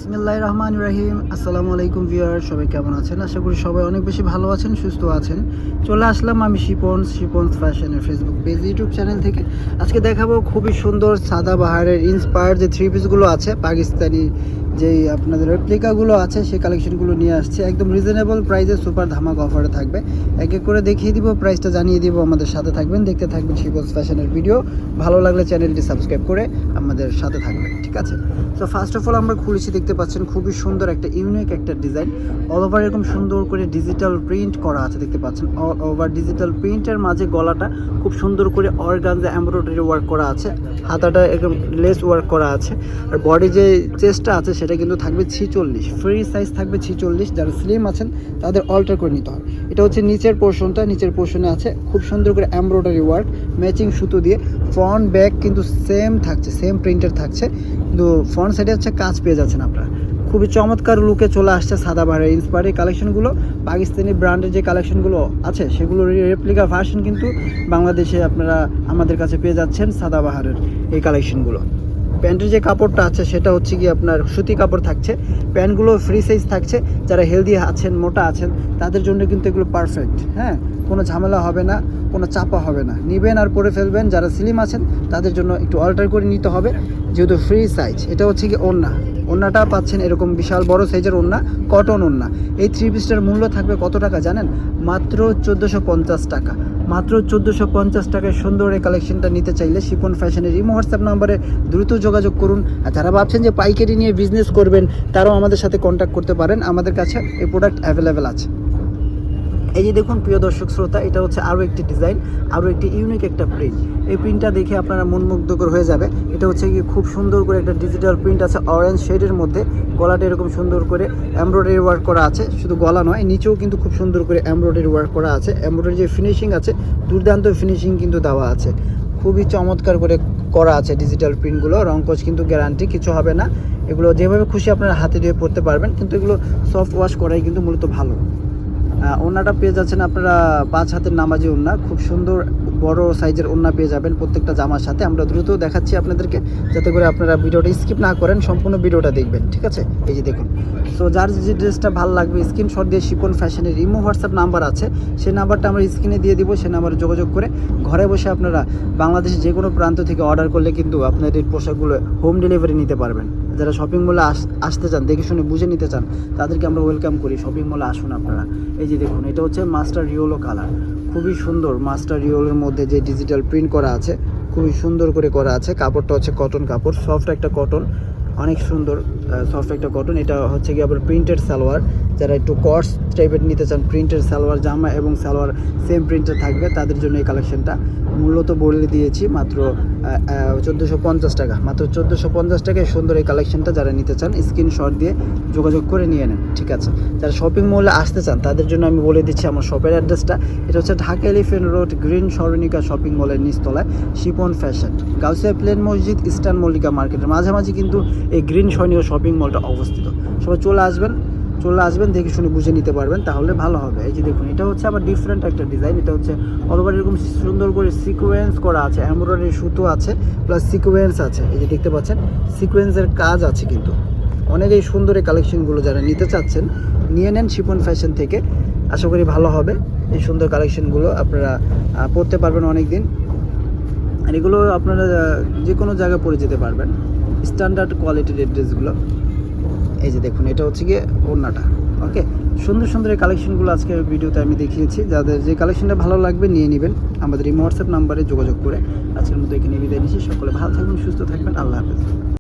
বিসমিল্লাহির রহমানির রহিম। আসসালামু আলাইকুম ভিউয়ার, সবাই কেমন আছেন? আশা করি সবাই অনেক বেশি ভালো আছেন, সুস্থ আছেন। চলে আসলাম আমি শিপনস ফ্যাশনের ফেসবুক পেজ, ইউটিউব চ্যানেল থেকে। আজকে দেখাবো খুবই সুন্দর সাদাবাহারের ইন্সপায়ার যে থ্রি পিসগুলো আছে, পাকিস্তানি যেই আপনাদের রেপ্লিকাগুলো আছে, সেই কালেকশনগুলো নিয়ে আসছে একদম রিজনেবল প্রাইসে, সুপার ধামাকা অফারে থাকবে। এক এক করে দেখিয়ে দিব, প্রাইসটা জানিয়ে দিব। আমাদের সাথে থাকবেন, দেখতে থাকবেন শিপনস ফ্যাশনের ভিডিও। ভালো লাগলে চ্যানেলটি সাবস্ক্রাইব করে আমাদের সাথে থাকবেন, ঠিক আছে? তো ফার্স্ট অফ অল আমরা খুলেছি, দেখতে পাচ্ছেন খুবই সুন্দর একটা ইউনিক একটা ডিজাইন। অল ওভার এরকম সুন্দর করে ডিজিটাল প্রিন্ট করা আছে, দেখতে পাচ্ছেন। অল ওভার ডিজিটাল প্রিন্টের মাঝে গলাটা খুব সুন্দর করে অর্গানজা এমব্রয়ডারি ওয়ার্ক করা আছে, হাতাটা একদম লেস ওয়ার্ক করা আছে। আর বডি যে চেস্টটা আছে সেটা কিন্তু থাকবে 46, ফ্রি সাইজ থাকবে 46। যারা স্লিম আছেন তাদের অল্টার করে নিতে হয়। এটা হচ্ছে নিচের পোর্শনটা, নিচের পোর্শনে আছে খুব সুন্দর করে এমব্রয়ডারি ওয়ার্ক, ম্যাচিং সুতো দিয়ে। ফ্রন্ট ব্যাক কিন্তু সেম থাকছে, সেম প্রিন্টের থাকছে, কিন্তু ফ্রন্ট সাইডে হচ্ছে কাজ পেয়ে যাচ্ছেন আপনারা। খুবই চমৎকার লুকে চলে আসছে সাদাবাহারের ইন্সপায়ার কালেকশনগুলো। পাকিস্তানি ব্র্যান্ডের যে কালেকশনগুলো আছে সেগুলোর রেপ্লিকা ভার্সন কিন্তু বাংলাদেশে আপনারা আমাদের কাছে পেয়ে যাচ্ছেন সাদাবাহারের এই কালেকশনগুলো। প্যান্টের যে কাপড়টা আছে সেটা হচ্ছে কি আপনার সুতি কাপড় থাকছে। প্যান্টগুলো ফ্রি সাইজ থাকছে। যারা হেলদি আছেন, মোটা আছেন, তাদের জন্য কিন্তু এগুলো পারফেক্ট। হ্যাঁ, কোনো ঝামেলা হবে না, কোনো চাপা হবে না, নেবেন আর পরে ফেলবেন। যারা স্লিম আছেন তাদের জন্য একটু অল্টার করে নিতে হবে, যেহেতু ফ্রি সাইজ। এটা হচ্ছে কি ওড়নাটা পাচ্ছেন এরকম বিশাল বড় সাইজের ওড়না, কটন ওড়না। এই থ্রি পিসটার মূল্য থাকবে কত টাকা জানেন? মাত্র 1450 টাকা। মাত্র 1450 টাকায় সুন্দর এই কালেকশনটা নিতে চাইলে শিপন ফ্যাশনের ইমো হোয়াটসঅ্যাপ নাম্বারে দ্রুত যোগাযোগ করুন। আর যারা ভাবছেন যে পাইকারি নিয়ে বিজনেস করবেন, তারাও আমাদের সাথে কন্ট্যাক্ট করতে পারেন। আমাদের কাছে এই প্রোডাক্ট অ্যাভেলেবেল আছে। এই যে দেখুন প্রিয় দর্শক শ্রোতা, এটা হচ্ছে আরও একটি ডিজাইন, আরও একটি ইউনিক একটা প্রিন্ট। এই প্রিন্টটা দেখে আপনারা মনমুগ্ধকর হয়ে যাবে। এটা হচ্ছে কি খুব সুন্দর করে একটা ডিজিটাল প্রিন্ট আছে অরেঞ্জ শেডের মধ্যে। গলাটা এরকম সুন্দর করে এমব্রয়ডারি ওয়ার্ক করা আছে, শুধু গলা নয়, নিচেও কিন্তু খুব সুন্দর করে এমব্রয়ডারি ওয়ার্ক করা আছে। এমব্রয়ডারি যে ফিনিশিং আছে, দুর্দান্ত ফিনিশিং কিন্তু দেওয়া আছে, খুবই চমৎকার করে করা আছে। ডিজিটাল প্রিন্টগুলো রংকশ কিন্তু গ্যারান্টি, কিছু হবে না। এগুলো যেভাবে খুশি আপনারা হাতে দিয়ে পরতে পারবেন, কিন্তু এগুলো সফট ওয়াশ করাই কিন্তু মূলত ভালো। ওড়নাটা পেয়ে যাচ্ছেন আপনারা 5 হাতের নামাজি ওড়না, খুব সুন্দর বড় সাইজের ওড়না পেয়ে যাবেন প্রত্যেকটা জামার সাথে। আমরা দ্রুত দেখাচ্ছি আপনাদেরকে, যাতে করে আপনারা ভিডিওটা স্কিপ না করেন, সম্পূর্ণ ভিডিওটা দেখবেন, ঠিক আছে? এই যে দেখুন। সো যার যে ড্রেসটা ভালো লাগবে স্ক্রিনশট দিয়ে শিপন ফ্যাশনের ইমো হোয়াটসঅ্যাপ নাম্বার আছে, সেই নাম্বারটা আমরা স্ক্রিনে দিয়ে দিব। সেই নাম্বারে যোগাযোগ করে ঘরে বসে আপনারা বাংলাদেশের যে কোনো প্রান্ত থেকে অর্ডার করলে কিন্তু আপনাদের পোশাকগুলো হোম ডেলিভারি নিতে পারবেন। যারা শপিং মলে আসতে চান, দেখে শুনে বুঝে নিতে চান, তাদেরকে আমরা ওয়েলকাম করি। শপিং মলে আসুন আপনারা। এই যে দেখুন, এটা হচ্ছে মাস্টার ইয়েলো কালার, খুবই সুন্দর। মাস্টার ইয়েলোর মধ্যে যে ডিজিটাল প্রিন্ট করা আছে, খুবই সুন্দর করে করা আছে। কাপড়টা হচ্ছে কটন কাপড়, সফট একটা কটন, অনেক সুন্দর সফট একটা কটন। এটা হচ্ছে কি আবার প্রিন্টেড সালোয়ার। যারা একটু কটস টাইপের নিতে চান, প্রিন্টের সালোয়ার, জামা এবং সালোয়ার সেম প্রিন্টের থাকবে, তাদের জন্য এই কালেকশনটা। মূল্য বলে দিয়েছি মাত্র 1450 টাকা। মাত্র 1450 টাকায় সুন্দর এই কালেকশনটা যারা নিতে চান স্ক্রিনশট দিয়ে যোগাযোগ করে নিয়ে নেন, ঠিক আছে? যারা শপিং মলে আসতে চান তাদের জন্য আমি বলে দিচ্ছি আমার শপের অ্যাড্রেসটা। এটা হচ্ছে ঢাকা এলিফ্যান্ট রোড, গ্রিন সরণিকা শপিং মলের নিচতলায় শিপন ফ্যাশন। গাউসিয়া প্লেন মসজিদ, ইস্টার্ন মল্লিকা মার্কেটের মাঝামাঝি কিন্তু এই গ্রিন সরণিকা শপিং মলটা অবস্থিত। সবাই চলে আসবেন, দেখে শুনে বুঝে নিতে পারবেন, তাহলে ভালো হবে। এই যে দেখুন, এটা হচ্ছে আবার ডিফারেন্ট একটা ডিজাইন। এটা হচ্ছে অল ওভার এরকম সুন্দর করে সিকোয়েন্স করা আছে, এমব্রয়ডারি সুতো আছে, প্লাস সিকোয়েন্স আছে। এই যে দেখতে পাচ্ছেন সিকোয়েন্সের কাজ আছে কিন্তু। অনেকেই সুন্দর এই কালেকশনগুলো যারা নিতে চাচ্ছেন, নিয়ে নেন শিপন ফ্যাশন থেকে। আশা করি ভালো হবে। এই সুন্দর কালেকশনগুলো আপনারা পরতে পারবেন অনেক দিন, আর এগুলো আপনারা যে কোনো জায়গায় পরে যেতে পারবেন। স্ট্যান্ডার্ড কোয়ালিটির এই ড্রেসগুলো। এই যে দেখুন, এটা হচ্ছে গিয়ে ওড়নাটা। ওকে, সুন্দর সুন্দর এই কালেকশনগুলো আজকে ভিডিওতে আমি দেখিয়েছি। যাদের যে কালেকশনটা ভালো লাগবে নিয়ে নেবেন আমাদের এই হোয়াটসঅ্যাপ নাম্বারে যোগাযোগ করে। আজকের মতো এখানে বিদায় নিচ্ছি। সকলে ভালো থাকবেন, সুস্থ থাকবেন। আল্লাহ হাফেজ।